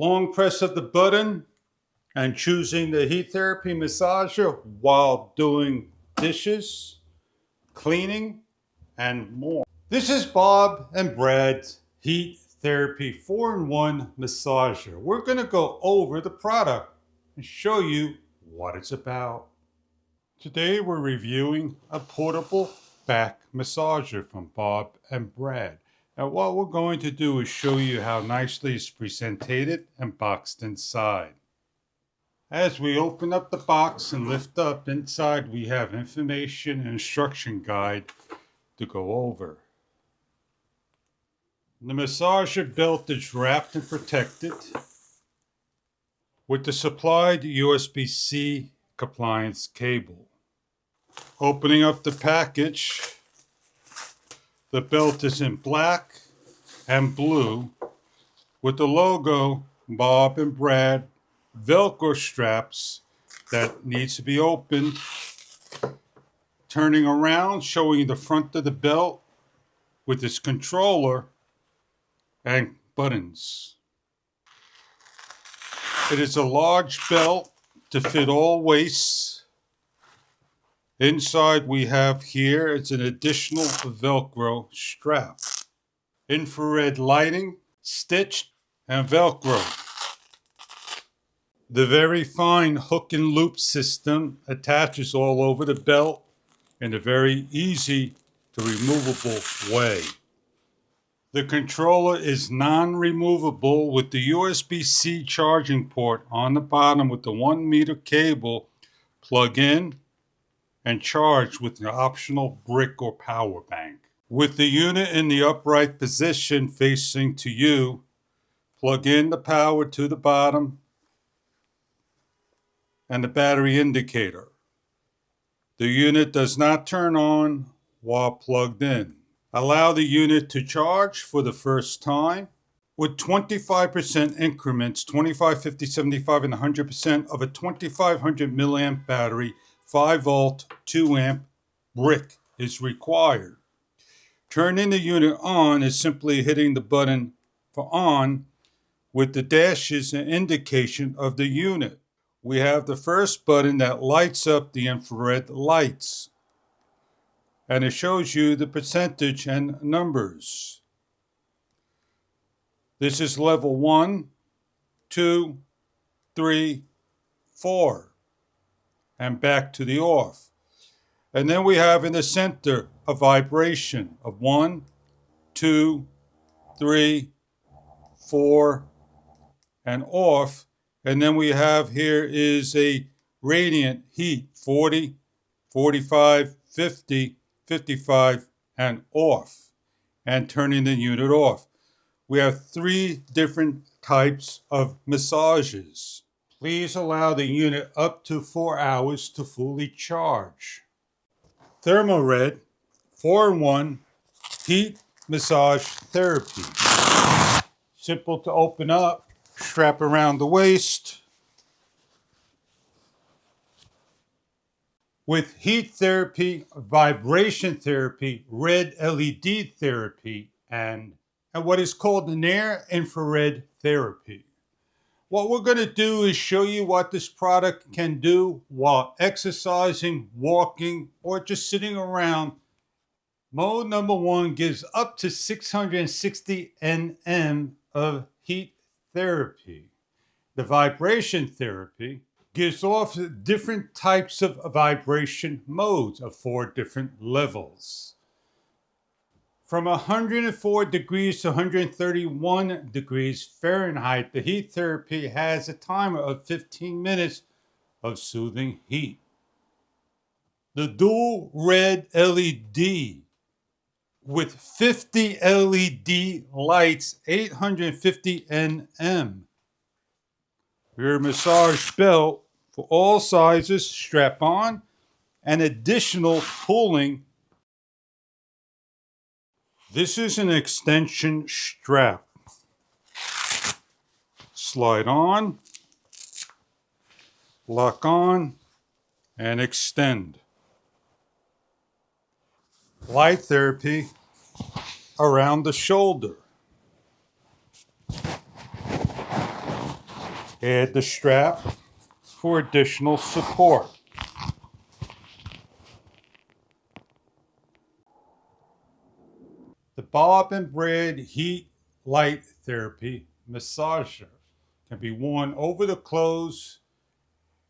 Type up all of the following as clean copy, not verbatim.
Long press of the button and choosing the heat therapy massager while doing dishes, cleaning, and more. This is Bob and Brad's Heat Therapy 4-in-1 massager. We're going to go over the product and show you what it's about. Today we're reviewing a portable back massager from Bob and Brad. And what we're going to do is show you how nicely it's presented and boxed inside. As we open up the box and lift up, inside we have information and instruction guide to go over. The massager belt is wrapped and protected with the supplied USB-C compliance cable. Opening up the package, the belt is in black and blue with the logo Bob and Brad Velcro straps that needs to be opened. Turning around, showing the front of the belt with its controller and buttons. It is a large belt to fit all waists. Inside we have here, it's an additional Velcro strap. Infrared lighting, stitched and Velcro. The very fine hook and loop system attaches all over the belt in a very easy to removable way. The controller is non-removable with the USB-C charging port on the bottom with the 1-meter cable. Plug in and charge with an optional brick or power bank. With the unit in the upright position facing to you, plug in the power to the bottom and the battery indicator. The unit does not turn on while plugged in. Allow the unit to charge for the first time with 25% increments, 25, 50, 75, and 100% of a 2500 milliamp battery. 5 volt, 2 amp brick is required. Turning the unit on is simply hitting the button for on with the dashes and indication of the unit. We have the first button that lights up the infrared lights, and it shows you the percentage and numbers. This is level 1, 2, 3, 4, and back to the off. And then we have in the center a vibration of 1, 2, 3, 4, and off. And then we have here is a radiant heat, 40, 45, 50, 55, and off, and turning the unit off. We have 3 different types of massages. Please allow the unit up to 4 hours to fully charge. ThermoRed 4-in-1 Heat Massage Therapy. Simple to open up. Strap around the waist. With heat therapy, vibration therapy, red LED therapy, and what is called near infrared therapy. What we're going to do is show you what this product can do while exercising, walking, or just sitting around. Mode number 1 gives up to 660 nm of heat therapy. The vibration therapy gives off different types of vibration modes of 4 different levels. From 104 degrees to 131 degrees Fahrenheit, the heat therapy has a timer of 15 minutes of soothing heat. The dual red LED with 50 LED lights, 850 nm. Rear massage belt for all sizes, strap on, and additional pulling. This is an extension strap. Slide on, lock on, and extend. Light therapy around the shoulder. Add the strap for additional support. The Bob and Brad Heat Light Therapy Massager can be worn over the clothes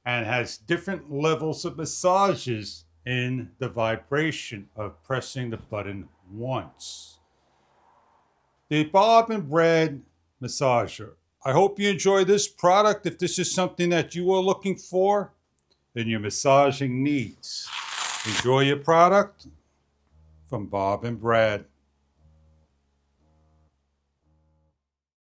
and has different levels of massages in the vibration of pressing the button once. The Bob and Brad Massager. I hope you enjoy this product. If this is something that you are looking for in your massaging needs, enjoy your product from Bob and Brad.